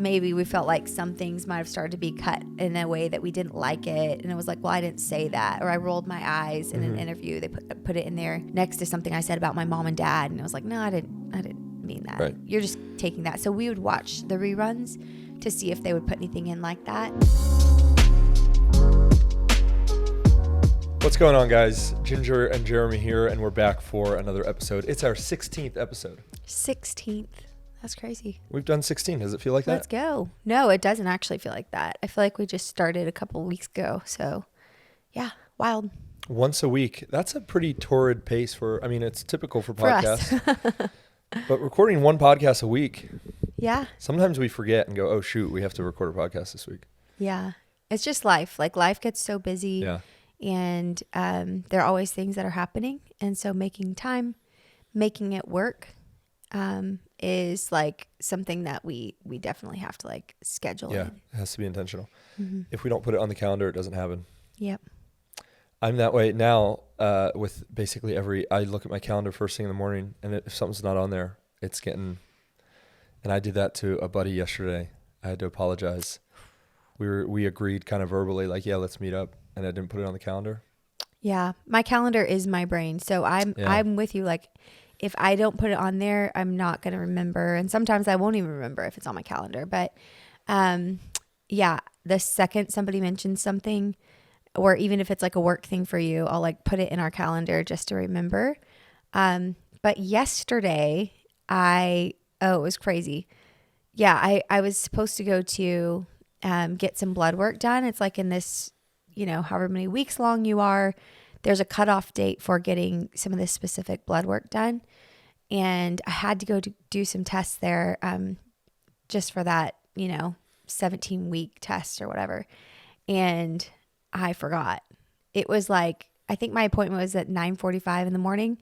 maybe we felt like some things might have started to be cut in a way that we didn't like it. And it was like, well, I didn't say that. Or I rolled my eyes in an interview. They put it in there next to something I said about my mom and dad. And I was like, no, I didn't mean that. Right. You're just taking that. So we would watch the reruns to see if they would put anything in like that. What's going on, guys? Jinger and Jeremy here, and we're back for another episode. It's our 16th episode. 16th. That's crazy. We've done 16. Does it feel like that? Let's go. No, it doesn't actually feel like that. I feel like we just started a couple weeks ago. So, yeah, wild. Once a week. That's a pretty torrid pace it's typical for podcasts. Us. But recording one podcast a week. Yeah. Sometimes we forget and go, oh, shoot, we have to record a podcast this week. Yeah. It's just life. Like, life gets so busy. Yeah. And there are always things that are happening. And so making time, making it work is like something that we definitely have to like schedule. Yeah, it has to be intentional. Mm-hmm. If we don't put it on the calendar, it doesn't happen. Yep. I'm that way now with basically I look at my calendar first thing in the morning, and if something's not on there, it's getting, and I did that to a buddy yesterday. I had to apologize. We agreed kind of verbally, like, yeah, let's meet up. And I didn't put it on the calendar. Yeah. My calendar is my brain. So I'm with you. Like, if I don't put it on there, I'm not going to remember. And sometimes I won't even remember if it's on my calendar. But yeah, the second somebody mentions something, or even if it's like a work thing for you, I'll like put it in our calendar just to remember. But yesterday it was crazy. Yeah, I was supposed to go to get some blood work done. It's like in this, however many weeks long you are, there's a cutoff date for getting some of this specific blood work done. And I had to go to do some tests there just for that, 17-week test or whatever. And I forgot. It was like, I think my appointment was at 9:45 in the morning.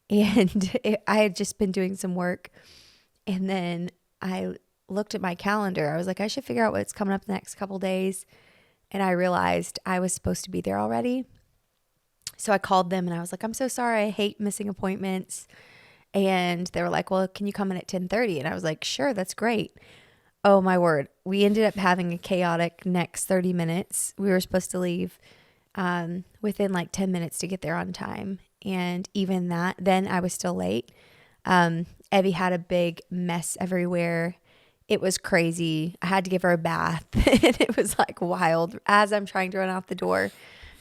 And I had just been doing some work. And then I looked at my calendar. I was like, I should figure out what's coming up the next couple days. And I realized I was supposed to be there already. So I called them and I was like, I'm so sorry. I hate missing appointments. And they were like, well, can you come in at 10:30? And I was like, sure, that's great. Oh my word. We ended up having a chaotic next 30 minutes. We were supposed to leave within like 10 minutes to get there on time. And even that, then I was still late. Evie had a big mess everywhere. It was crazy. I had to give her a bath and it was like wild as I'm trying to run out the door.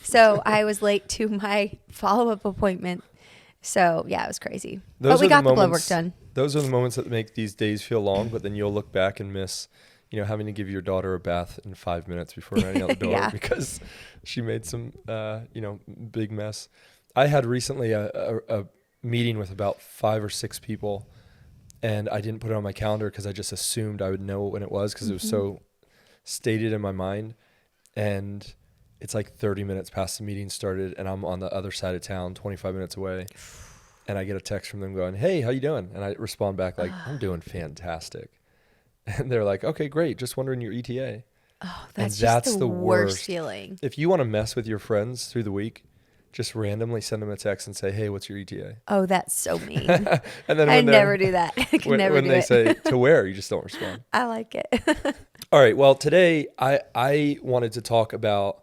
So I was late to my follow-up appointment. So yeah, it was crazy. But we got the blood work done. Those are the moments that make these days feel long, but then you'll look back and miss, having to give your daughter a bath in 5 minutes before running out the door because she made some, big mess. I had recently a meeting with about 5 or 6 people. And I didn't put it on my calendar because I just assumed I would know when it was because it was so stated in my mind. And it's like 30 minutes past the meeting started and I'm on the other side of town, 25 minutes away. And I get a text from them going, hey, how you doing? And I respond back like, I'm doing fantastic. And they're like, okay, great. Just wondering your ETA. Oh, that's just the worst feeling. If you want to mess with your friends through the week, just randomly send them a text and say, hey, what's your ETA? Oh, that's so mean. And then I never do that. I can never do it. When they say to where, you just don't respond. I like it. All right. Well, today I wanted to talk about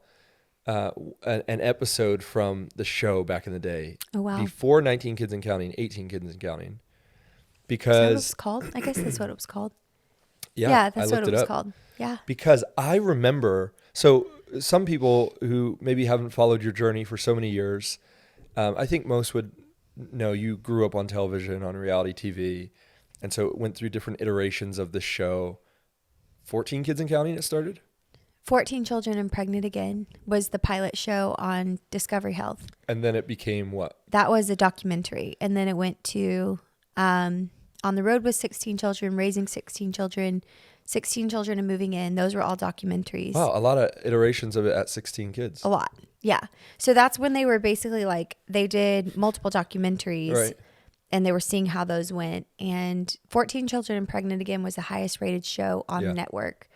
an episode from the show back in the day. Oh, wow. Before 19 Kids and Counting, 18 Kids and Counting. Because... Is that what it was called? I guess that's what it was called. Yeah, that's what it was called. Yeah. Because I remember... So some people who maybe haven't followed your journey for so many years, I think most would know you grew up on television, on reality TV. And so it went through different iterations of the show. 14 Kids and Counting it started? 14 Children and Pregnant Again was the pilot show on Discovery Health. And then it became what? That was a documentary. And then it went to On the Road with 16 Children, Raising 16 Children, 16 Children and Moving In. Those were all documentaries. Wow, a lot of iterations of it at 16 Kids. A lot, yeah. So that's when they were basically like, they did multiple documentaries. Right. And they were seeing how those went. And 14 Children and Pregnant Again was the highest rated show on the network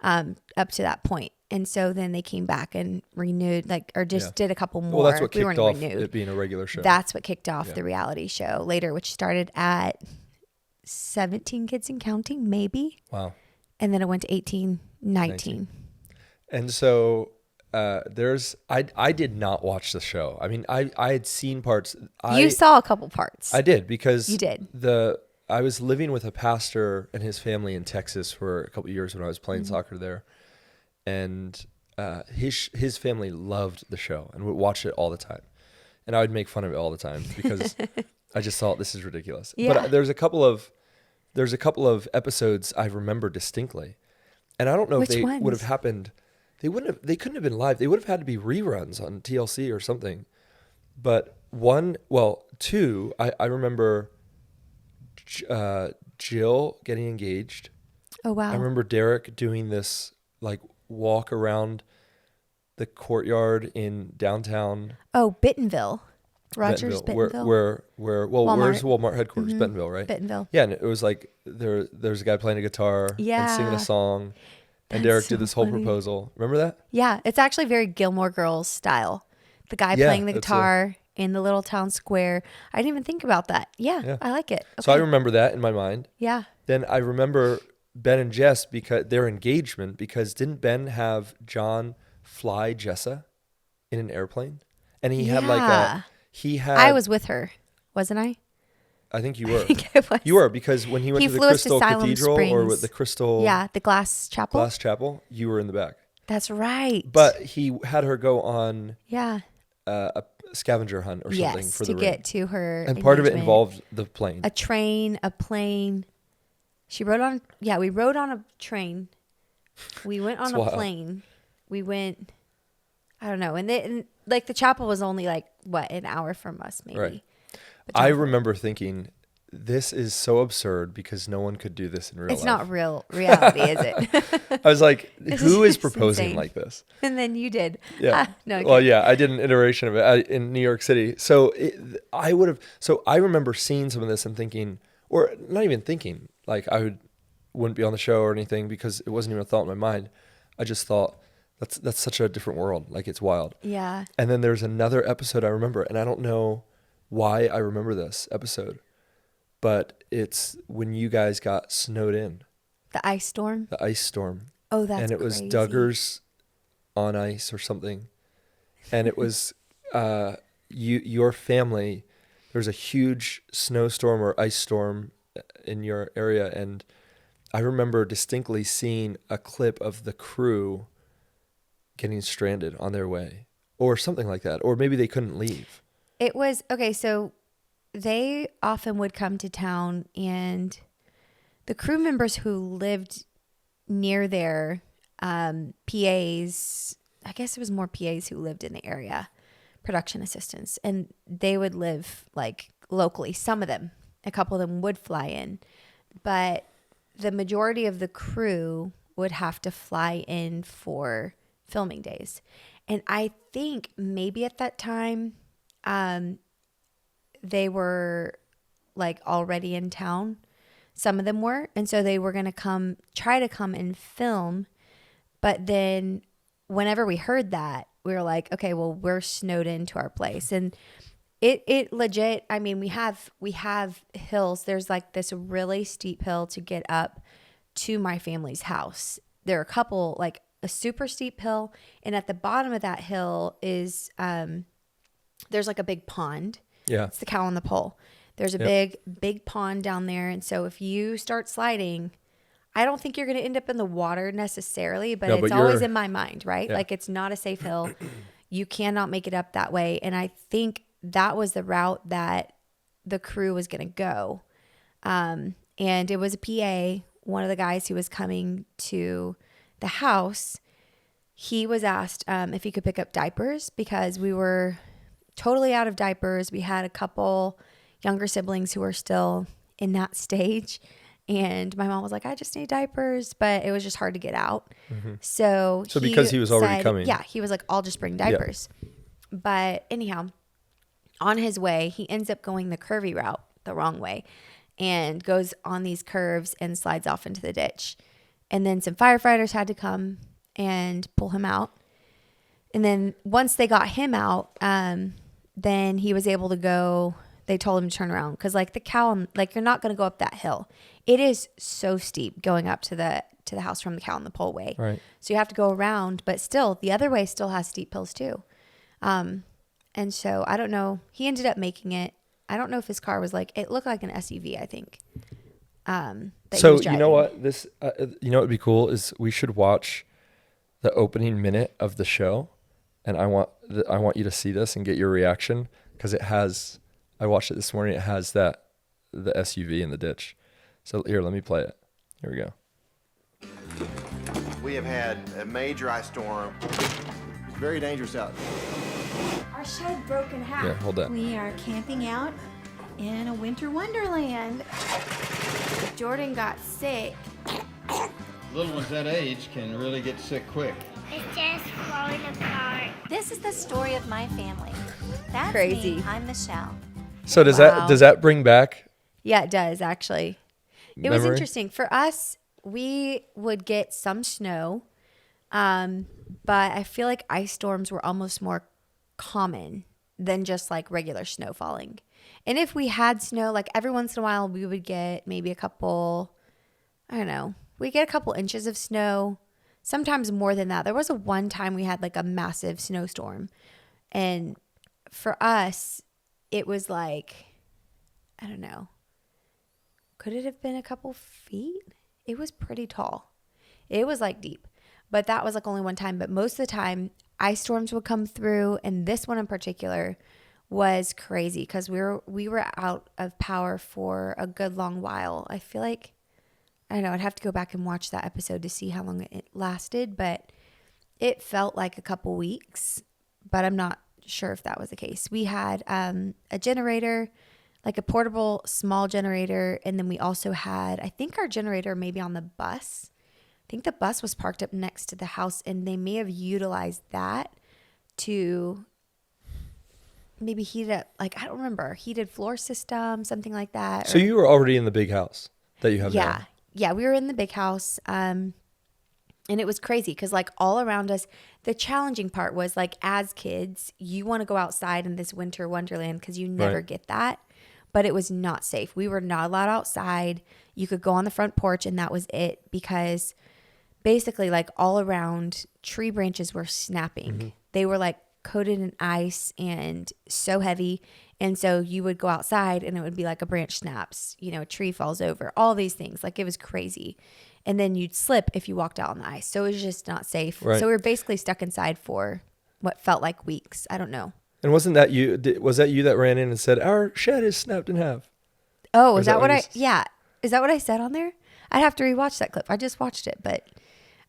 up to that point. And so then they came back and renewed, did a couple more. Well, that's what kicked off it being a regular show. That's what kicked off the reality show later, which started at 17 Kids and Counting, maybe. Wow. And then it went to 18, 19. And so I did not watch the show. I mean, I had seen parts. You saw a couple parts. I did, because you did. I was living with a pastor and his family in Texas for a couple of years when I was playing soccer there. And his family loved the show and would watch it all the time. And I would make fun of it all the time because I just thought this is ridiculous. Yeah. But there's a couple of episodes I remember distinctly. And I don't know if they would have happened. They couldn't have been live. They would have had to be reruns on TLC or something. But two, I remember Jill getting engaged. Oh, wow. I remember Derek doing this like walk around the courtyard in downtown. Oh, Bentonville. Rogers, Bentonville. Where's Walmart headquarters? Mm-hmm. Bentonville, right? Bentonville. Yeah, and it was like there's a guy playing a guitar and singing a song. And Derek did this whole proposal. Remember that? Yeah, it's actually very Gilmore Girls style. The guy playing the guitar in the little town square. I didn't even think about that. Yeah. I like it. Okay. So I remember that in my mind. Yeah. Then I remember Ben and Jess, because their engagement, because didn't Ben have John fly Jessa in an airplane? And he had I was with her, wasn't I? I think you were. I think I was. You were, because when he went to the Crystal Cathedral or with the Crystal... Yeah, the Glass Chapel. You were in the back. That's right. But he had her go on a scavenger hunt or something for the ring. to get to her And part of it involved the plane. A plane. We rode on a train. We went on a plane. We went, I don't know. And the chapel was only an hour from us maybe. Right. I remember thinking, this is so absurd because no one could do this in real life. It's not reality, is it? I was like, who is proposing insane. Like this? And then you did. Yeah. I did an iteration of it in New York City. So I remember seeing some of this and thinking, or not even thinking, like wouldn't be on the show or anything because it wasn't even a thought in my mind. I just thought, that's such a different world. Like, it's wild. Yeah. And then there's another episode I remember, and I don't know why I remember this episode, but it's when you guys got snowed in. The ice storm? The ice storm. Oh, that's crazy. And it was Duggars on ice or something. And it was your family. There was a huge snowstorm or ice storm in your area. And I remember distinctly seeing a clip of the crew getting stranded on their way or something like that. Or maybe they couldn't leave. It was, okay, so they often would come to town, and the crew members who lived near there, PAs, I guess it was more PAs who lived in the area, production assistants, and they would live locally. Some of them, a couple of them would fly in, but the majority of the crew would have to fly in for filming days. And I think maybe at that time, they were already in town. Some of them were. And so they were going to try to come and film. But then whenever we heard that, we were like, okay, well, we're snowed into our place. And it legit, I mean, we have hills. There's this really steep hill to get up to my family's house. There are a couple, a super steep hill. And at the bottom of that hill is, there's a big pond. Yeah. It's the cow on the pole. There's a big pond down there. And so if you start sliding, I don't think you're going to end up in the water necessarily, but it's always in my mind, right? Yeah. It's not a safe hill. You cannot make it up that way. And I think that was the route that the crew was going to go. And it was a PA, one of the guys who was coming to the house. He was asked if he could pick up diapers because we were totally out of diapers. We had a couple younger siblings who were still in that stage. And my mom was like, I just need diapers. But it was just hard to get out. Mm-hmm. So because he was already coming. Yeah, he was like, I'll just bring diapers. Yeah. But anyhow, on his way, he ends up going the curvy route, the wrong way, and goes on these curves and slides off into the ditch. And then some firefighters had to come and pull him out. And then once they got him out, then he was able to go. They told him to turn around because the cow, you're not going to go up that hill. It is so steep going up to to the house from the Cow on the Pole way. Right. So you have to go around, but still the other way still has steep hills too. And so I don't know. He ended up making it. I don't know if his car was like, it looked like an SUV, I think. So you know what? This, you know what would be cool is we should watch the opening minute of the show, and I want you to see this and get your reaction, because it has. I watched it this morning. It has the SUV in the ditch. So here, let me play it. Here we go. We have had a major ice storm. It's very dangerous out. Our shed broke in half. Yeah, hold that. We are camping out in a winter wonderland. Jordan got sick. Little ones that age can really get sick quick. It's just falling apart. This is the story of my family. That's Crazy. me. I'm Michelle. So does that bring back? Yeah, it does actually. It was Memory? interesting for us. We would get some snow, but I feel like ice storms were almost more common than just like regular snow falling. And if we had snow, like every once in a while, we would get maybe a couple. I don't know. We get a couple inches of snow. Sometimes more than that. There was one time we had like a massive snowstorm, and for us, it was like, I don't know. Could it have been a couple feet? It was pretty tall. It was like deep, but that was like only one time. But most of the time, ice storms would come through, and this one in particular was crazy because we were out of power for a good long while. I feel like, I don't know, I'd have to go back and watch that episode to see how long it lasted, but it felt like a couple weeks, but I'm not sure if that was the case. We had a generator, like a portable small generator, and then we also had, I think our generator maybe on the bus. I think the bus was parked up next to the house, and they may have utilized that to maybe heat up, like, I don't remember, heated floor system, something like that. So you were already in the big house that you have now. Yeah, we were in the big house, and it was crazy because like all around us, the challenging part was like as kids, you want to go outside in this winter wonderland because you never get that, but it was not safe. We were not allowed outside. You could go on the front porch and that was it, because basically like all around, tree branches were snapping. Mm-hmm. They were like coated in ice and so heavy. And so you would go outside and it would be like a branch snaps, a tree falls over, all these things. Like it was crazy. And then you'd slip if you walked out on the ice. So it was just not safe. Right. So we were basically stuck inside for what felt like weeks. I don't know. And wasn't that you? Was that you that ran in and said, our shed is snapped in half? Oh, is that what yeah. Is that what I said on there? I'd have to rewatch that clip. I just watched it, but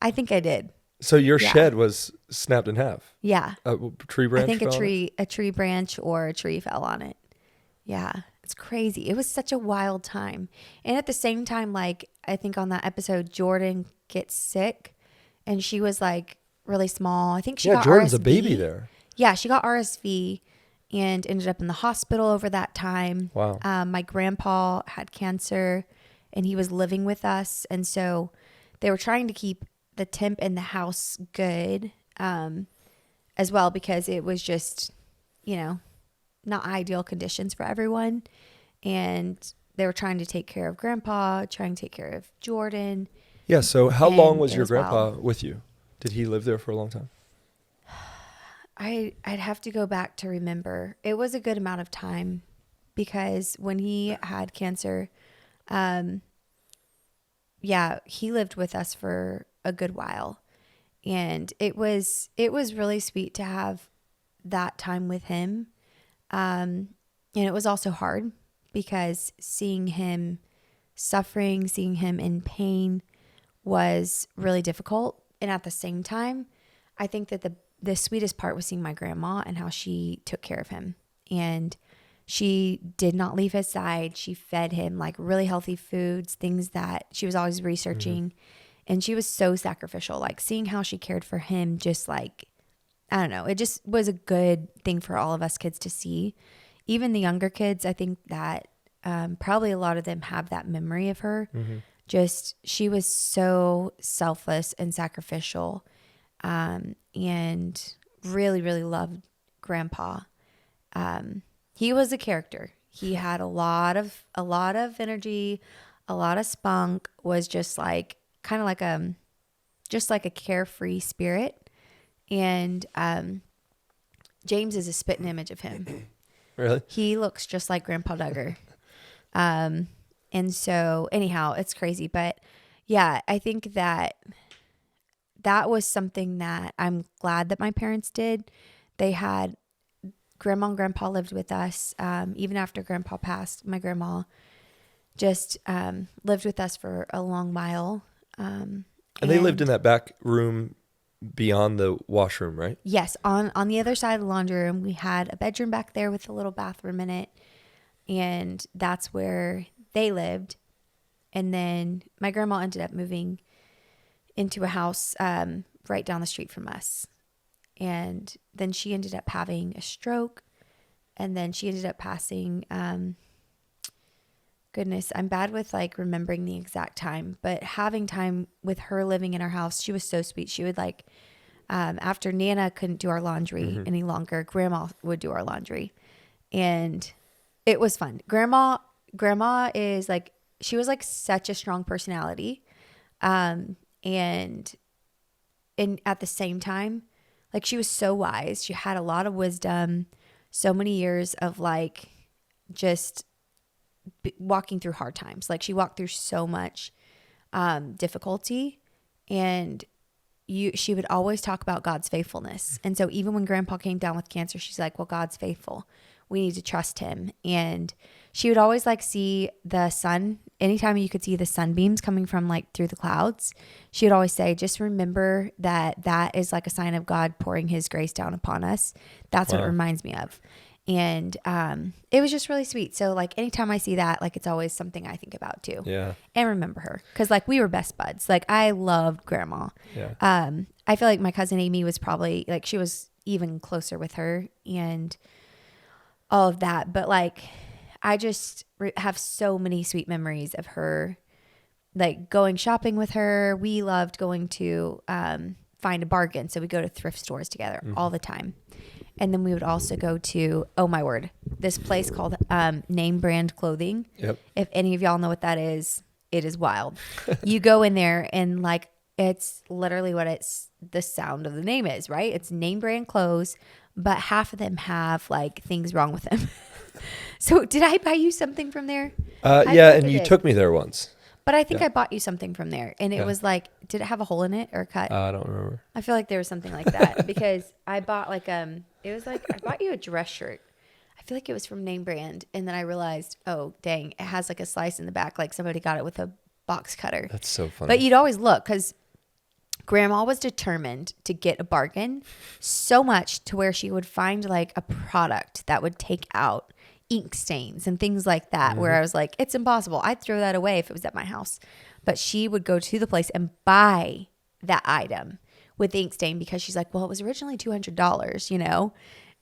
I think I did. So your shed was snapped in half? Yeah. A tree branch? I think a tree branch or a tree fell on it. Yeah. It's crazy. It was such a wild time. And at the same time, like, I think on that episode, Jordan gets sick and she was like really small. I think she got Jordan's RSV. a baby there. Yeah. She got RSV and ended up in the hospital over that time. Wow. My grandpa had cancer and he was living with us. And so they were trying to keep the temp in the house good as well, because it was just, not ideal conditions for everyone. And they were trying to take care of grandpa, trying to take care of Jordan. Yeah. So how long was your grandpa with you? Did he live there for a long time? I'd have to go back to remember. It was a good amount of time, because when he had cancer, he lived with us for a good while. And it was really sweet to have that time with him. And it was also hard because seeing him suffering, seeing him in pain was really difficult. And at the same time, I think that the sweetest part was seeing my grandma and how she took care of him. And she did not leave his side. She fed him like really healthy foods, things that she was always researching. Mm-hmm. And she was so sacrificial, like seeing how she cared for him, just like, I don't know, it just was a good thing for all of us kids to see. Even the younger kids, I think that probably a lot of them have that memory of her. Mm-hmm. Just, she was so selfless and sacrificial, and really, really loved grandpa. He was a character. He had a lot of energy, a lot of spunk, was just like kind of like just like a carefree spirit. And James is a spitting image of him. Really? He looks just like Grandpa Duggar. And so anyhow, it's crazy. But yeah, I think that was something that I'm glad that my parents did. They had Grandma and Grandpa lived with us. Even after Grandpa passed, my grandma just lived with us for a long while. And they lived in that back room beyond the washroom, right? Yes. On the other side of the laundry room, we had a bedroom back there with a little bathroom in it. And that's where they lived. And then my grandma ended up moving into a house right down the street from us. And then she ended up having a stroke. And then she ended up passing. Goodness, I'm bad with like remembering the exact time. But having time with her living in our house, she was so sweet. She would like, after Nana couldn't do our laundry any longer, Grandma would do our laundry. And it was fun. Grandma is like, she was like such a strong personality. And at the same time, like she was so wise. She had a lot of wisdom, so many years of like just walking through hard times. Like she walked through so much difficulty, and she would always talk about God's faithfulness. And so even when Grandpa came down with cancer, she's like, well, God's faithful. We need to trust him. And she would always like see the sun. Anytime you could see the sunbeams coming from like through the clouds, she would always say, just remember that is like a sign of God pouring his grace down upon us. That's what it reminds me of. And it was just really sweet. So like anytime I see that, like it's always something I think about too. Yeah. And remember her. Cause like we were best buds. Like I loved Grandma. Yeah. I feel like my cousin Amy was probably like, she was even closer with her and all of that. But like, I just have so many sweet memories of her, like going shopping with her. We loved going to find a bargain. So we go to thrift stores together all the time. And then we would also go to, oh my word, this place called Name Brand Clothing. Yep. If any of y'all know what that is, it is wild. You go in there and like, it's literally what the sound of the name is, right? It's name brand clothes, but half of them have like things wrong with them. So did I buy you something from there? Yeah, and you took me there once. But I think I bought you something from there. And it was like, did it have a hole in it or a cut? I don't remember. I feel like there was something like that because I bought like, it was like, I bought you a dress shirt. I feel like it was from Name Brand. And then I realized, oh, dang, it has like a slice in the back. Like somebody got it with a box cutter. That's so funny. But you'd always look because Grandma was determined to get a bargain so much to where she would find like a product that would take out ink stains and things like that, where I was like, it's impossible. I'd throw that away if it was at my house. But she would go to the place and buy that item with the ink stain because she's like, well, it was originally $200, you know?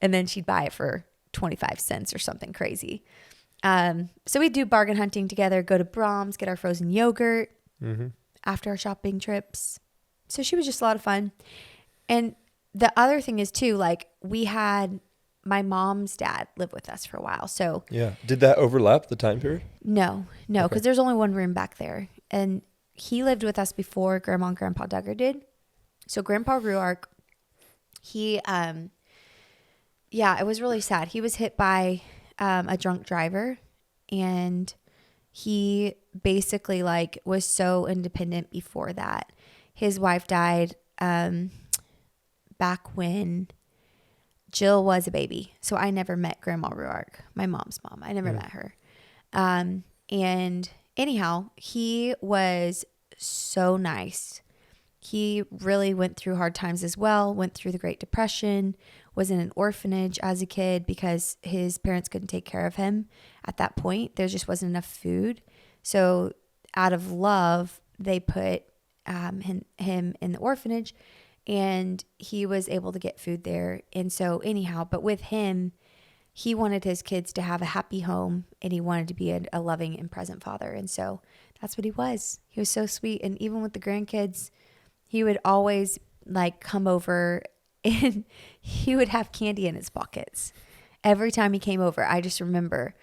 And then she'd buy it for 25 cents or something crazy. So we'd do bargain hunting together, go to Brahms, get our frozen yogurt after our shopping trips. So she was just a lot of fun. And the other thing is too, like we had my mom's dad live with us for a while. So yeah. Did that overlap the time period? No, because there's only one room back there. And he lived with us before Grandma and Grandpa Duggar did. So Grandpa Ruark, he, it was really sad. He was hit by a drunk driver, and he basically like was so independent before that. His wife died back when Jill was a baby. So I never met Grandma Ruark, my mom's mom. I never met her. And anyhow, he was so nice. He really went through hard times as well, went through the Great Depression, was in an orphanage as a kid because his parents couldn't take care of him at that point. There just wasn't enough food. So out of love, they put him in the orphanage, and he was able to get food there. And so anyhow, but with him, he wanted his kids to have a happy home, and he wanted to be a loving and present father. And so that's what he was. He was so sweet. And even with the grandkids, he would always like come over and he would have candy in his pockets. Every time he came over, I just remember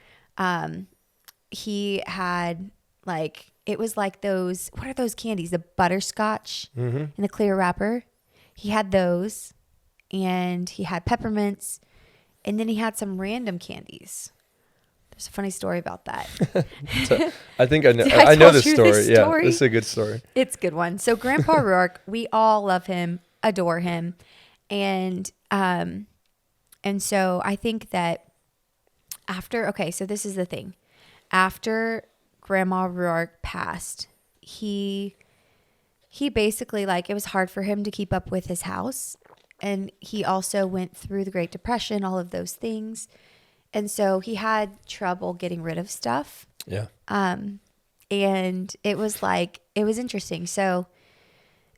he had like it was like those, what are those candies? The butterscotch in the clear wrapper. He had those, and he had peppermints, and then he had some random candies. There's a funny story about that. So, I think I know. Did I know told this you story. this Yeah, story? this is a good story. It's a good one. So Grandpa Rourke, we all love him, adore him, and so I think that so this is the thing. After Grandma Rourke passed, he basically, like, it was hard for him to keep up with his house, and he also went through the Great Depression, all of those things. And so he had trouble getting rid of stuff. Yeah. And it was interesting. So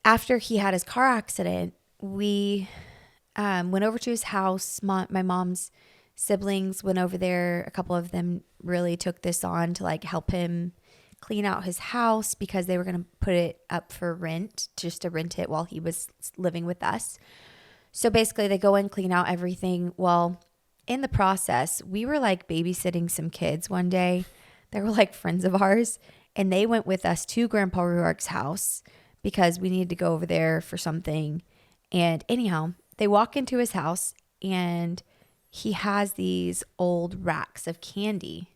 after he had his car accident, we went over to his house. My mom's siblings went over there. A couple of them really took this on to like help him clean out his house because they were going to put it up for rent, just to rent it while he was living with us. So basically they go in, clean out everything. Well, in the process, we were like babysitting some kids one day. They were like friends of ours, and they went with us to Grandpa Rourke's house because we needed to go over there for something. And anyhow, they walk into his house, and he has these old racks of candy.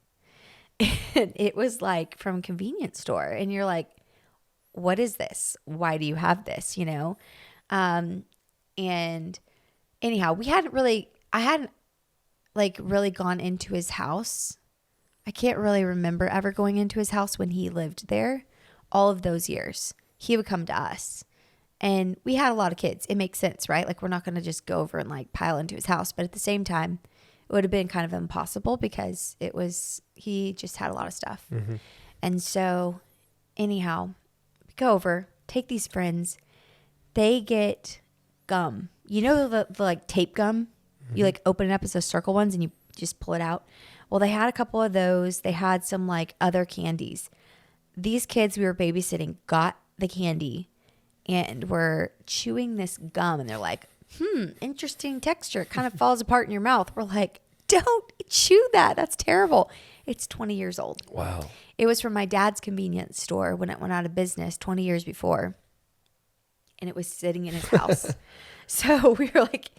And it was like from a convenience store. And you're like, what is this? Why do you have this? You know? And anyhow, I hadn't like really gone into his house. I can't really remember ever going into his house when he lived there. All of those years, he would come to us, and we had a lot of kids. It makes sense, right? Like, we're not going to just go over and like pile into his house, but at the same time, it would have been kind of impossible because he just had a lot of stuff. Mm-hmm. And so anyhow, we go over, take these friends, they get gum. You know, the like tape gum? You like open it up as those circle ones and you just pull it out. Well, they had a couple of those. They had some like other candies. These kids we were babysitting got the candy and were chewing this gum, and they're like, interesting texture. It kind of falls apart in your mouth. We're like, don't chew that. That's terrible. It's 20 years old. Wow. It was from my dad's convenience store when it went out of business 20 years before. And it was sitting in his house. So we were like,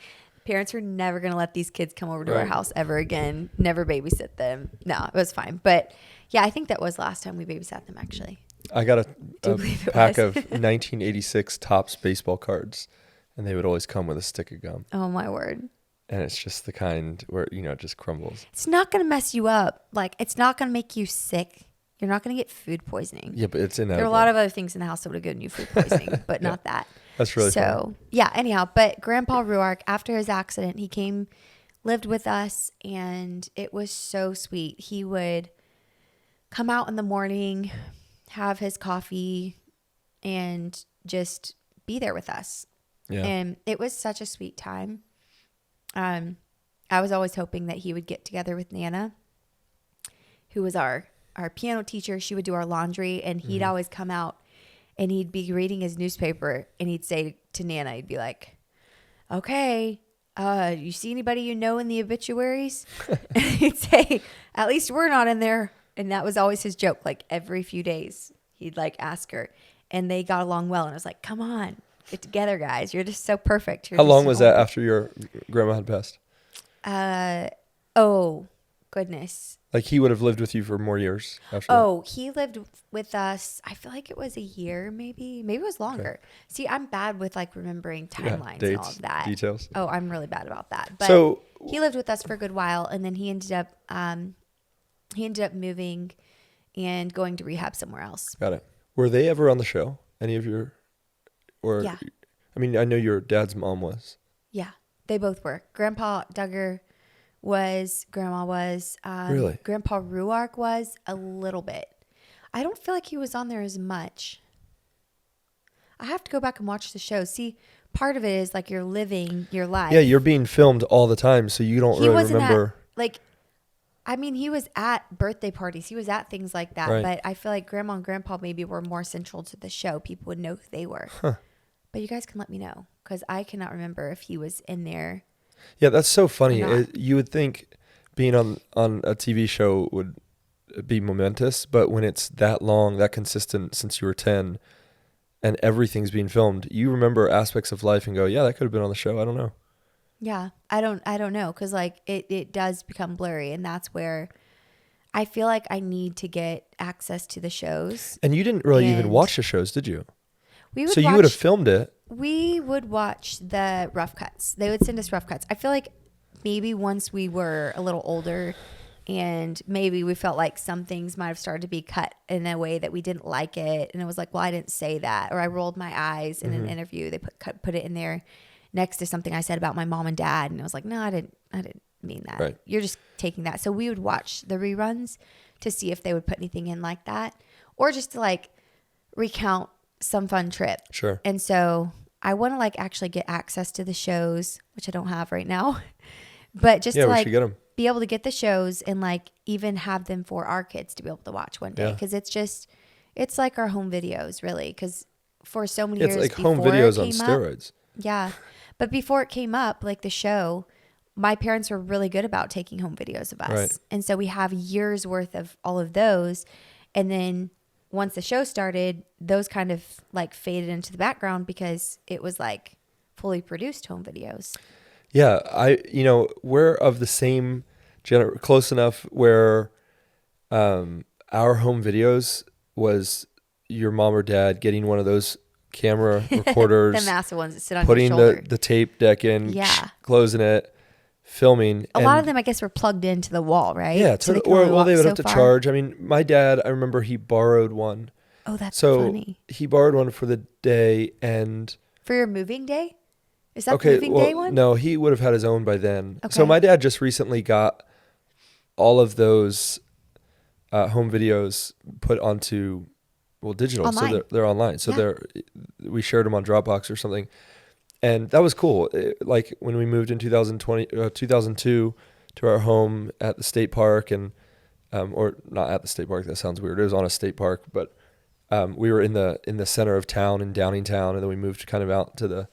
parents were never going to let these kids come over to our house ever again. Never babysit them. No, it was fine. But yeah, I think that was the last time we babysat them, actually. I got a pack of 1986 Topps baseball cards, and they would always come with a stick of gum. Oh, my word. And it's just the kind where, it just crumbles. It's not going to mess you up. Like, it's not going to make you sick. You're not going to get food poisoning. Yeah, but it's inedible. There are a lot of other things in the house that would have given you food poisoning, but not that. That's really funny. Yeah, anyhow, but Grandpa Rourke, after his accident, he came, lived with us, and it was so sweet. He would come out in the morning, have his coffee, and just be there with us. Yeah. And it was such a sweet time. I was always hoping that he would get together with Nana, who was our piano teacher. She would do our laundry, and he'd always come out and he'd be reading his newspaper, and he'd say to Nana, he'd be like, okay, you see anybody you know in the obituaries? And he'd say, at least we're not in there. And that was always his joke. Like, every few days he'd like ask her, and they got along well. And I was like, come on, get together, guys. You're just so perfect. How long was that after your grandma had passed? Oh, goodness. Like, he would have lived with you for more years after that? He lived with us. I feel like it was a year, maybe. Maybe it was longer. Okay. See, I'm bad with like remembering timelines dates, and all of that. Details. Oh, I'm really bad about that. But he lived with us for a good while, and then he ended up moving and going to rehab somewhere else. Got it. Were they ever on the show? Any of your, yeah. I mean, I know your dad's mom was. Yeah, they both were. Grandpa Duggar was, Grandma was. Really? Grandpa Rourke was a little bit. I don't feel like he was on there as much. I have to go back and watch the show. See, part of it is like you're living your life. Yeah, you're being filmed all the time, so you don't really remember. He was at birthday parties. He was at things like that. Right. But I feel like Grandma and Grandpa maybe were more central to the show. People would know who they were. Huh. But you guys can let me know, because I cannot remember if he was in there. Yeah, that's so funny. You would think being on a TV show would be momentous, but when it's that long, that consistent since you were 10 and everything's being filmed, you remember aspects of life and go, yeah, that could have been on the show. I don't know. Yeah. I don't know. Cause like it does become blurry, and that's where I feel like I need to get access to the shows. And you didn't really even watch the shows, did you? You would have filmed it. We would watch the rough cuts. They would send us rough cuts. I feel like maybe once we were a little older and maybe we felt like some things might have started to be cut in a way that we didn't like it. And it was like, well, I didn't say that. Or I rolled my eyes in an interview. They put it in there next to something I said about my mom and dad. And I was like, no, I didn't mean that. Right. You're just taking that. So we would watch the reruns to see if they would put anything in like that, or just to like recount some fun trip. Sure. And so I want to like actually get access to the shows, which I don't have right now, but just to like be able to get the shows and like even have them for our kids to be able to watch one day. Cause it's like our home videos really. Cause for so many years, it's like home videos on steroids. Yeah. But before it came up, like the show, my parents were really good about taking home videos of us. Right. And so we have years worth of all of those. And then once the show started, those kind of like faded into the background because it was like fully produced home videos. Yeah. We're of the same close enough where our home videos was your mom or dad getting one of those camera recorders. The massive ones that sit on your shoulder. Putting the tape deck in, closing it, filming. A lot of them, I guess, were plugged into the wall, right? Yeah. So they would have to charge. I mean, my dad, I remember he borrowed one. Oh, that's funny. He borrowed one for the day and... For your moving day? Is that the moving day one? No, he would have had his own by then. Okay. So my dad just recently got all of those home videos put onto... digital. Online. So they're online. So we shared them on Dropbox or something. And that was cool. Like when we moved in 2002 to our home at the state park and, or not at the state park, that sounds weird. It was on a state park, but we were in the center of town in Downingtown, and then we moved kind of out to the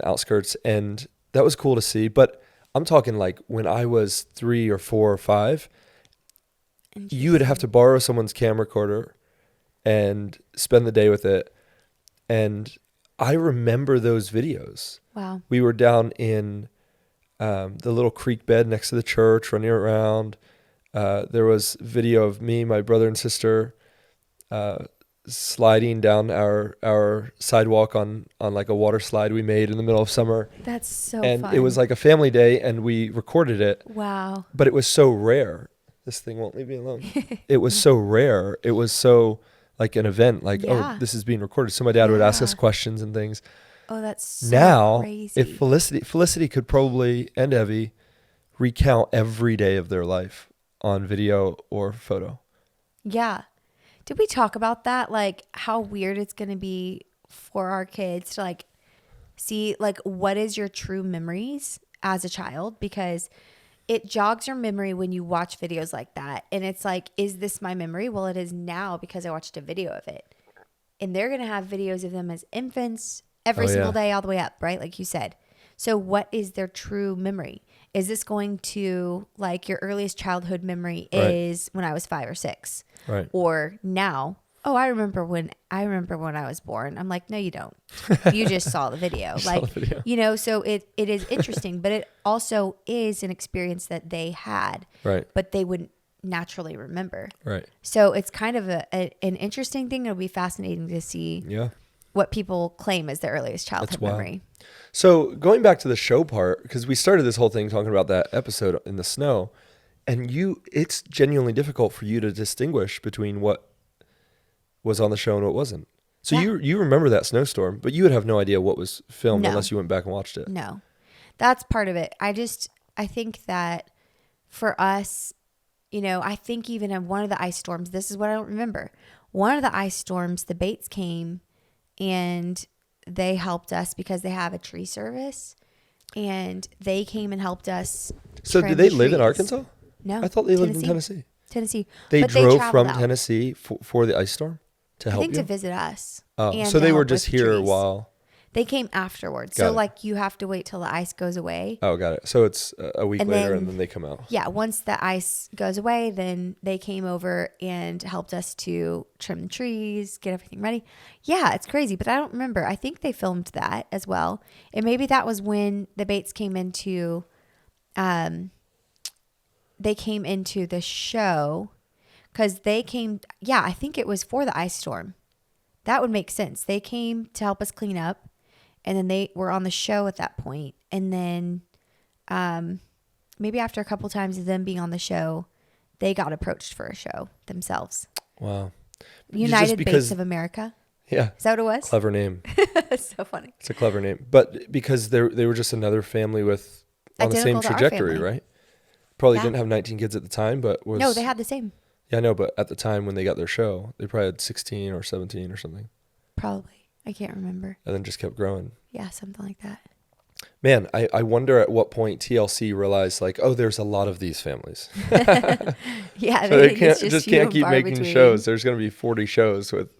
outskirts, and that was cool to see. But I'm talking like when I was 3 or 4 or 5, you would have to borrow someone's camera recorder and spend the day with it. And I remember those videos. Wow. We were down in the little creek bed next to the church, running around. There was video of me, my brother and sister, sliding down our sidewalk on like a water slide we made in the middle of summer. That's so and fun. It was like a family day, and we recorded it. Wow. But it was so rare. This thing won't leave me alone. It was so rare. It was so like an event, like, oh, this is being recorded. So my dad would ask us questions and things. Oh, that's so crazy. If Felicity could probably, and Evie, recount every day of their life on video or photo. Yeah. Did we talk about that? Like how weird it's going to be for our kids to like see like what is your true memories as a child, because it jogs your memory when you watch videos like that. And it's like, is this my memory? Well, it is now because I watched a video of it. And they're going to have videos of them as infants every single day all the way up, right? Like you said. So what is their true memory? Is this going to like your earliest childhood memory is when I was 5 or 6? Right. Or now, oh, I remember when I was born. I'm like, no, you don't. You just saw the video. So it is interesting, but it also is an experience that they had, right? But they wouldn't naturally remember. Right. So it's kind of an interesting thing. It'll be fascinating to see what people claim as their earliest childhood memory. So going back to the show part, because we started this whole thing talking about that episode in the snow, and it's genuinely difficult for you to distinguish between what was on the show and what wasn't. So you remember that snowstorm, but you would have no idea what was filmed unless you went back and watched it. No, that's part of it. I think that for us, I think even in one of the ice storms, this is what I don't remember. One of the ice storms, the Bates came and they helped us because they have a tree service, and they came and helped us. So did they live in Arkansas? No. I thought they lived in Tennessee. Tennessee. They drove from Tennessee for the ice storm to help you? to visit us. Oh, so they were just here while... They came afterwards. Got So it. like you have to wait till the ice goes away. Oh, got it. So it's a week And later, then- and then they come out. Yeah, once the ice goes away, then they came over and helped us to trim the trees, get everything ready. Yeah, it's crazy, but I don't remember. I think they filmed that as well. And maybe that was when the Bates came into the show, because they came, yeah, I think it was for the ice storm. That would make sense. They came to help us clean up, and then they were on the show at that point. And then maybe after a couple times of them being on the show, they got approached for a show themselves. Wow. United Bates of America. Yeah. Is that what it was? Clever name. It's so funny. It's a clever name. But because they were just another family with on the same Identical to our trajectory, family. right? Probably Yeah. didn't have 19 kids at the time, but was... No, they had the same. Yeah, I know, but at the time when they got their show, they probably had 16 or 17 or something. Probably. I can't remember. And then just kept growing. Yeah, something like that. Man, I wonder at what point TLC realized, like, oh, there's a lot of these families. Yeah, So they think can't it's just few can't and keep far making between. shows. There's going to be 40 shows with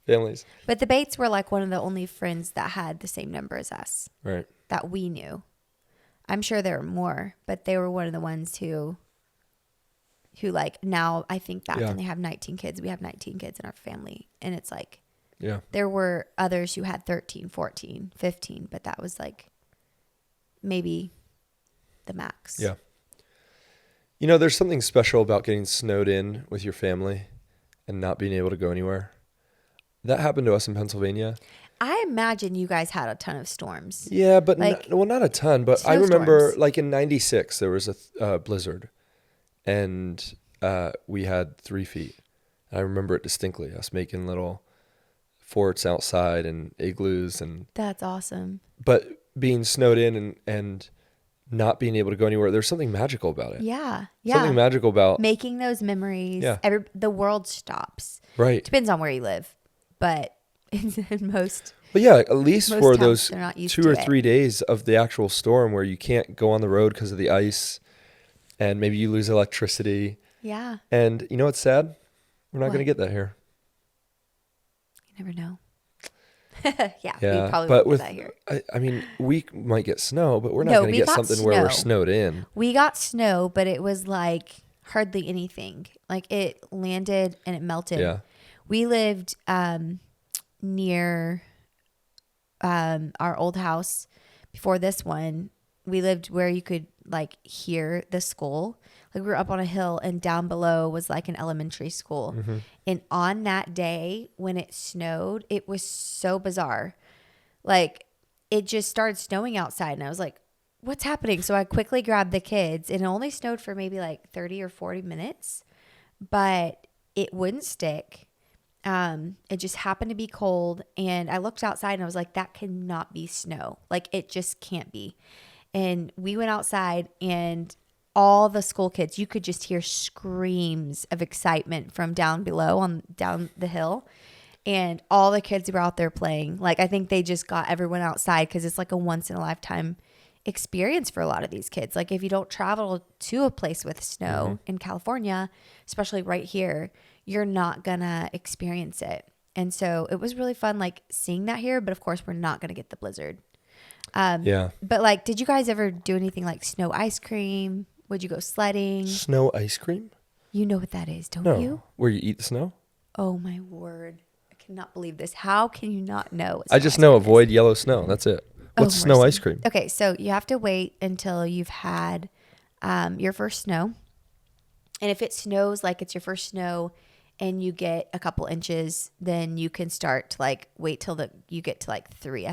families. But the Bates were like one of the only friends that had the same number as us Right. that we knew. I'm sure there were more, but they were one of the ones who like, now I think back Yeah. and they have 19 kids. We have 19 kids in our family. And it's like, Yeah. there were others who had 13, 14, 15, but that was like maybe the max. Yeah. You know, there's something special about getting snowed in with your family and not being able to go anywhere. That happened to us in Pennsylvania. I imagine you guys had a ton of storms. Yeah, but Like, not a ton. But I remember, snowstorms. like in '96, there was a blizzard, and we had 3 feet. And I remember it distinctly. Us making little forts outside and igloos, That's awesome. but being snowed in and not being able to go anywhere. There's something magical about it. Yeah. Yeah. Something magical about Making those memories. Yeah. The world stops. right. Depends on where you live, but in most. But yeah, at least Most for towns, those they're not used 2 to or it. 3 days of the actual storm where you can't go on the road because of the ice, and maybe you lose electricity. Yeah. And you know what's sad? We're not going to What? get that here. You never know. Yeah. Yeah, We probably but won't with get that here. I mean, we might get snow, but we're not No, going to we get got something where we're snow. snowed in. We got snow, but it was like hardly anything. Like it landed and it melted. Yeah. We lived near our old house before this one. We lived where you could like hear the school. Like we were up on a hill and down below was like an elementary school. Mm-hmm. And on that day when it snowed, it was so bizarre. Like it just started snowing outside and I was like, what's happening? So I quickly grabbed the kids and it only snowed for maybe like 30 or 40 minutes, but it wouldn't stick. It just happened to be cold and I looked outside and I was like, that cannot be snow. Like it just can't be. And we went outside and all the school kids, you could just hear screams of excitement from down below down the hill. And all the kids were out there playing. Like, I think they just got everyone outside because it's like a once in a lifetime experience for a lot of these kids. Like, if you don't travel to a place with snow in California, especially right here, you're not gonna experience it. And so it was really fun, like seeing that here. But of course, we're not gonna get the blizzard. Yeah. But like, did you guys ever do anything like snow ice cream? Would you go sledding? Snow ice cream? You know what that is, don't No. you? Where you eat the snow? Oh my word. I cannot believe this. How can you not know? what I snow just ice know cream is? avoid yellow snow. That's it. What's Oh, snow mercy. ice cream? Okay, so you have to wait until you've had your first snow. And if it snows like it's your first snow and you get a couple inches, then you can start to like wait till you get to like 3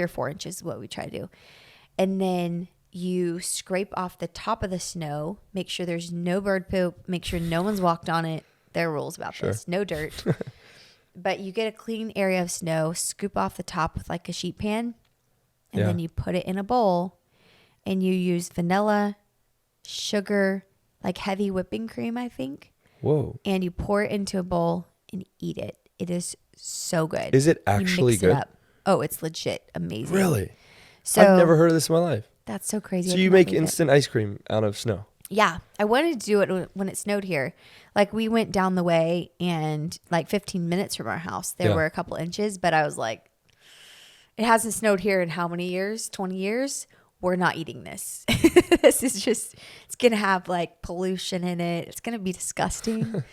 or 4 inches is what we try to do. And then you scrape off the top of the snow, make sure there's no bird poop, make sure no one's walked on it. There are rules about this. No dirt. But you get a clean area of snow, scoop off the top with like a sheet pan, and Yeah. then you put it in a bowl and you use vanilla, sugar, like heavy whipping cream, I think. Whoa. And you pour it into a bowl and eat it. It is so good. Is it You actually mix it good? up. Oh, it's legit amazing. Really? So I've never heard of this in my life. That's so crazy. So I you cannot make believe it. instant ice cream out of snow? Yeah, I wanted to do it when it snowed here. Like we went down the way and like 15 minutes from our house, there Yeah. were a couple inches, but I was like, it hasn't snowed here in how many years? 20 years? We're not eating this. This is just, it's going to have like pollution in it. It's going to be disgusting.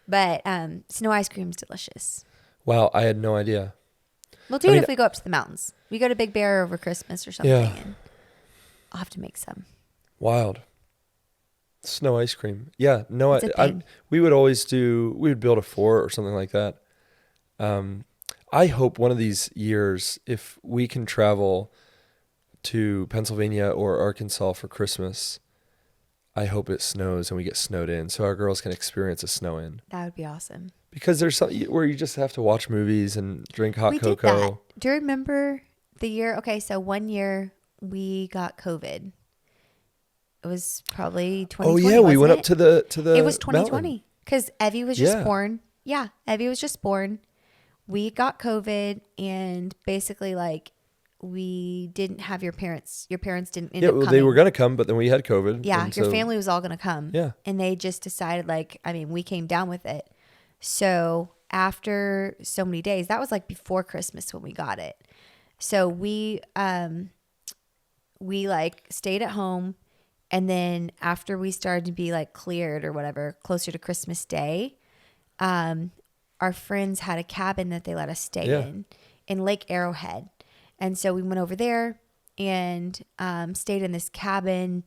But snow ice cream is delicious. Wow, I had no idea. We'll do it if we go up to the mountains. We go to Big Bear over Christmas or something. Yeah. And I'll have to make some. Wild. Snow ice cream. Yeah, no, It's a thing. we would build a fort or something like that. I hope one of these years, if we can travel to Pennsylvania or Arkansas for Christmas, I hope it snows and we get snowed in so our girls can experience a snow in. That would be awesome. Because there's some where you just have to watch movies and drink hot We cocoa. did that. Do you remember the year? Okay, so one year we got COVID. It was probably 2020. Oh yeah, we went wasn't up to the It was 2020 because Evie was just born. Yeah, Evie was just born. We got COVID, and basically, like, we didn't have your parents. Your parents didn't end up coming. They were gonna come, but then we had COVID. Yeah, and your so- family was all gonna come. Yeah. And they just decided, like, I mean, we came down with it. So after so many days, that was like before Christmas when we got it. So we like stayed at home, and then after we started to be like cleared or whatever, closer to Christmas Day, our friends had a cabin that they let us stay in Lake Arrowhead. And so we went over there and stayed in this cabin,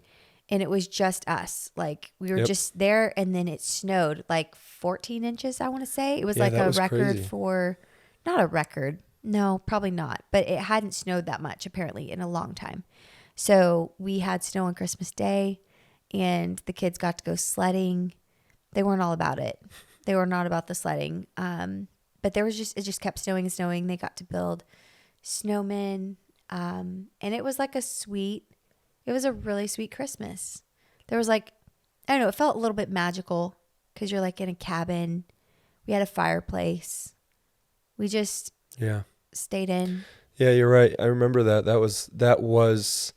and it was just us. Like, we were just there, and then it snowed like 14 inches, I want to say. It was like a record for, not a record. No, probably not. But it hadn't snowed that much, apparently, in a long time. So we had snow on Christmas Day, and the kids got to go sledding. They weren't all about it. They were not about the sledding. But it just kept snowing and snowing. They got to build snowmen. And it was like it was a really sweet Christmas. There was like, I don't know, it felt a little bit magical because you're like in a cabin. We had a fireplace. We just stayed in. Yeah, you're right. I remember that. That was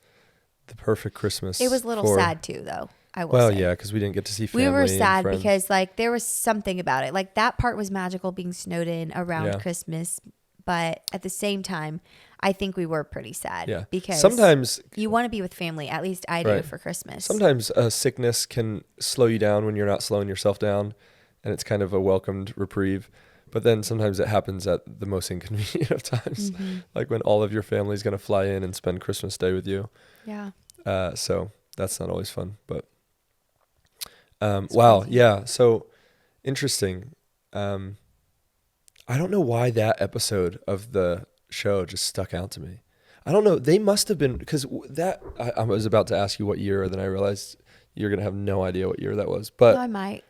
the perfect Christmas. It was a little sad too, though. I will say. Yeah, because we didn't get to see family. We were and sad friends. because like there was something about it. Like that part was magical, being snowed in around Christmas, but at the same time, I think we were pretty sad. Yeah, because sometimes you want to be with family. At least I do for Christmas. Sometimes sickness can slow you down when you're not slowing yourself down, and it's kind of a welcomed reprieve. But then sometimes it happens at the most inconvenient of times, like when all of your family's going to fly in and spend Christmas Day with you. Yeah. So that's not always fun, but wow. Crazy. Yeah. So interesting. I don't know why that episode of the show just stuck out to me. I don't know. They must have been, because I was about to ask you what year, and then I realized you're going to have no idea what year that was. But no, I might.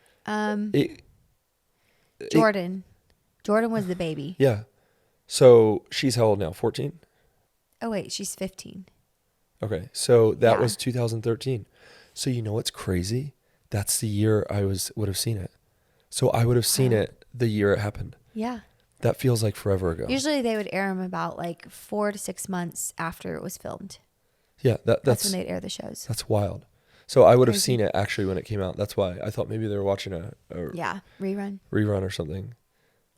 Jordan. Jordan was the baby. Yeah. So she's how old now? 14? Oh, wait. She's 15. Okay. So that was 2013. So you know what's crazy? That's the year I would have seen it. So I would have seen it the year it happened. Yeah. That feels like forever ago. Usually they would air them about like 4 to 6 months after it was filmed. Yeah. That's when they'd air the shows. That's wild. So I would have seen it actually when it came out. That's why I thought maybe they were watching a rerun or something.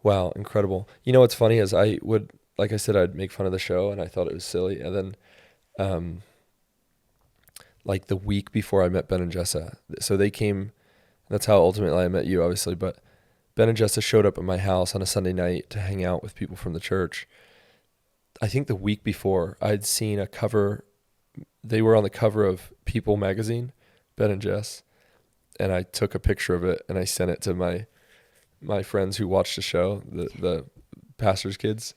Wow, incredible. You know what's funny is I would, like I said, I'd make fun of the show and I thought it was silly. And then like the week before I met Ben and Jessa, so they came, that's how ultimately I met you, obviously, but Ben and Jessa showed up at my house on a Sunday night to hang out with people from the church. I think the week before I'd seen a cover, they were on the cover of People magazine, Ben and Jess, and I took a picture of it and I sent it to my friends who watched the show, the pastor's kids,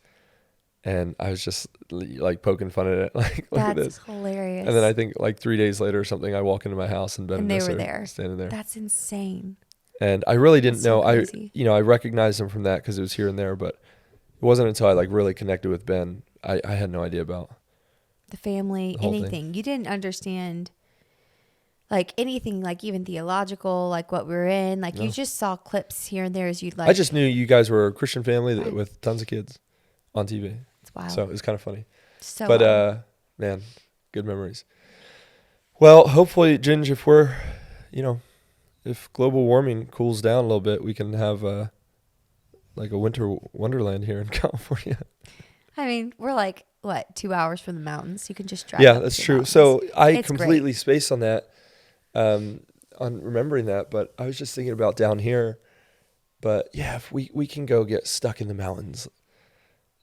and I was just like poking fun at it, like, look at this. That's hilarious. And then I think like 3 days later or something, I walk into my house and Ben and they Jess were are there, standing there. That's insane. And I really didn't know. Crazy. I recognized him from that because it was here and there, but it wasn't until I like really connected with Ben, I had no idea about the family, anything. You didn't understand like anything, like even theological, like what we were in. Like you just saw clips here and there as you'd like. I just knew you guys were a Christian family with tons of kids on TV. It's wild. So it was kind of funny. So but man, good memories. Well, hopefully, Ginger, if we're, if global warming cools down a little bit, we can have like a winter wonderland here in California. I mean, we're like what, 2 hours from the mountains. You can just drive. Yeah, up that's to the true. mountains. So I It's completely great. spaced on that, on remembering that. But I was just thinking about down here. But yeah, if we can go get stuck in the mountains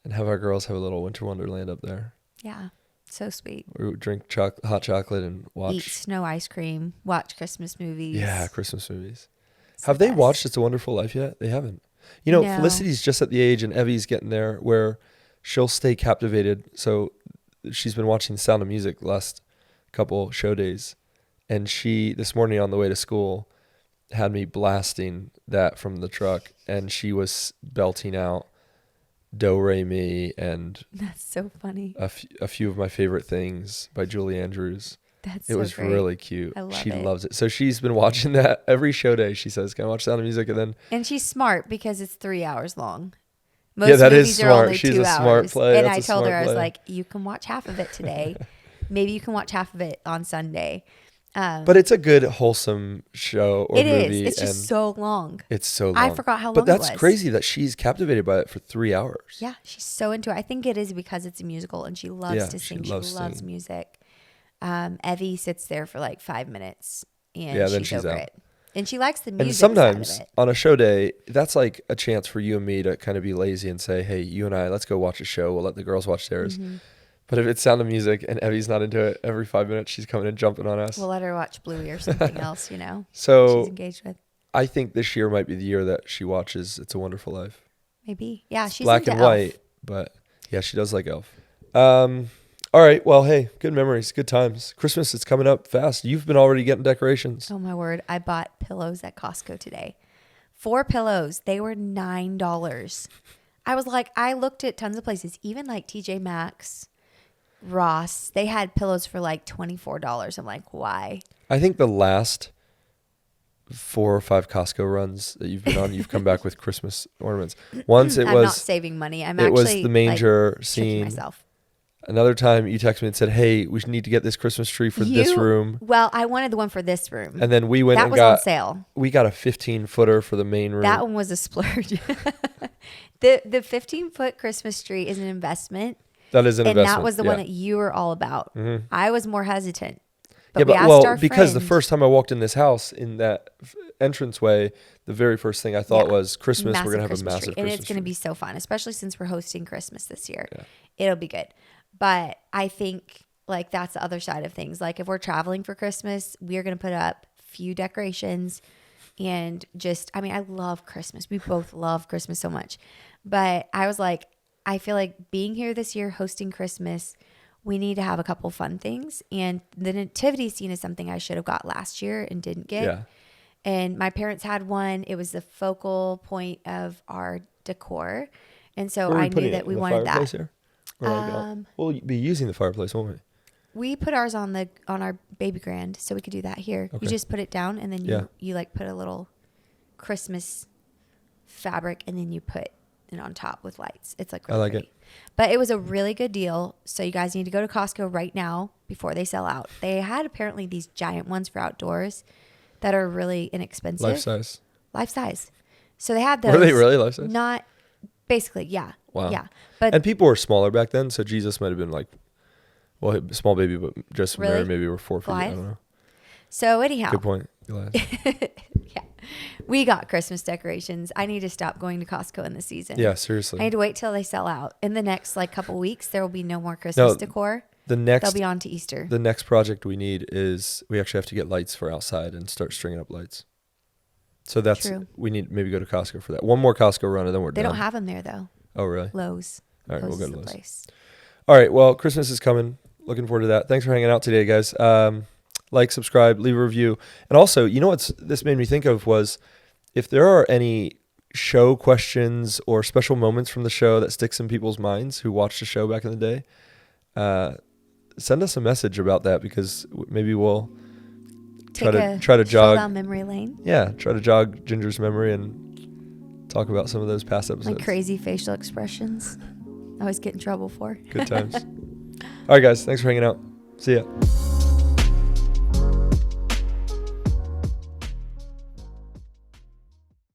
and have our girls have a little winter wonderland up there. Yeah, so sweet. We would drink hot chocolate and watch. Eat snow ice cream. Watch Christmas movies. Yeah, Christmas movies. It's Have the they best. watched It's a Wonderful Life yet? They haven't. You know, No. Felicity's just at the age, and Evie's getting there, where she'll stay captivated. So she's been watching The Sound of Music the last couple show days. And she, this morning on the way to school, had me blasting that from the truck. And she was belting out Do Re Mi and That's so funny. a few of my favorite things by Julie Andrews. That's It so was great. really cute. I love She it. loves it. So she's been watching that every show day. She says, "Can I watch Sound of Music?" And then And she's smart because it's 3 hours long. Yeah, that is movies smart. are only She's 2 a hours. smart play. And That's I a told her, smart I was play. like, you can watch half of it today. Maybe you can watch half of it on Sunday. but it's a good, wholesome show or It movie. is. It's just and so long. it's so long. I forgot how long But it that's was. crazy that she's captivated by it for 3 hours. Yeah, she's so into it. I think it is because it's a musical and she loves Yeah, to she sing. She loves loves singing. music. Evie sits there for like 5 minutes and Yeah, then she's she's over out. it. And she likes the music And side sometimes of it. on a show day, that's like a chance for you and me to kind of be lazy and say, "Hey, you and I, let's go watch a show. We'll let the girls watch theirs." Mm-hmm. But if it's Sound of Music and Evie's not into it, every 5 minutes she's coming and jumping on us. We'll let her watch Bluey or something else, you know, So she's engaged with. I think this year might be the year that she watches It's a Wonderful Life. Maybe. Yeah, she's Black into and Elf. white, but yeah, she does like Elf. All right, well, hey, good memories, good times. Christmas is coming up fast. You've been already getting decorations. Oh my word. I bought pillows at Costco today. 4 pillows. They were $9. I was like, I looked at tons of places, even like TJ Maxx, Ross. They had pillows for like $24. I'm like, why? I think the last 4 or 5 Costco runs that you've been on, you've come back with Christmas ornaments. Once it I'm not was saving money. I'm it actually was the manger like, tricking scene. myself. Another time you texted me and said, "Hey, we need to get this Christmas tree for this room." Well, I wanted the one for this room. And then we went that and was got on sale. we got a 15-footer for the main room. That one was a splurge. The 15-foot Christmas tree is an investment. That is an And investment. that was the yeah. one that you were all about. Mhm. I was more hesitant. But Yeah, we but asked well, our because the friend- first time I walked in this house in that entranceway, the very first thing I thought Yeah. was Christmas. We're gonna have Christmas a massive tree. And Christmas it's gonna tree. be so fun, especially since we're hosting Christmas this year. Yeah. It'll be good. But I think like that's the other side of things. Like if we're traveling for Christmas, we are gonna put up few decorations and just I mean, I love Christmas. We both love Christmas so much. But I was like, I feel like being here this year hosting Christmas, we need to have a couple fun things. And the nativity scene is something I should have got last year and didn't get. Yeah. And my parents had one. It was the focal point of our decor. And so Where are we I putting knew it? that we In the wanted fireplace that. Here? Or like out? We'll be using the fireplace, won't we? We put ours on our baby grand, so we could do that here. Okay. You just put it down and then Yeah. you like put a little Christmas fabric and then you put it on top with lights. It's like really I like pretty. it. But it was a really good deal. So you guys need to go to Costco right now before they sell out. They had apparently these giant ones for outdoors that are really inexpensive. Life size. Life size. So they had those. Were they really life size? Not basically, yeah. Wow. Yeah. But And people were smaller back then, so Jesus might have been like, well, small baby, but Joseph and Mary Really? maybe were 4 feet. I Goliath? don't know. so anyhow. Good point. Goliath. Yeah. We got Christmas decorations. I need to stop going to Costco in the season. Yeah, I seriously. need to wait till they sell out. In the next like couple weeks, there will be no more Christmas decor. The next They'll be on to Easter. The next project we need is we actually have to get lights for outside and start stringing up lights. So that's True. we need maybe go to Costco for that. One more Costco run and then we're They done. don't have them there though. Oh really? Lowe's. All right, Lowe's we'll is go to the Lowe's. place. All right, well, Christmas is coming. Looking forward to that. Thanks for hanging out today, guys. Like, subscribe, leave a review. And also, you know what this made me think of was if there are any show questions or special moments from the show that sticks in people's minds who watched the show back in the day, send us a message about that because maybe we'll try to stroll jog down memory lane. Yeah, try to jog Ginger's memory and talk about some of those past episodes. Like crazy facial expressions. I always get in trouble for. Good times. All right, guys. Thanks for hanging out. See ya.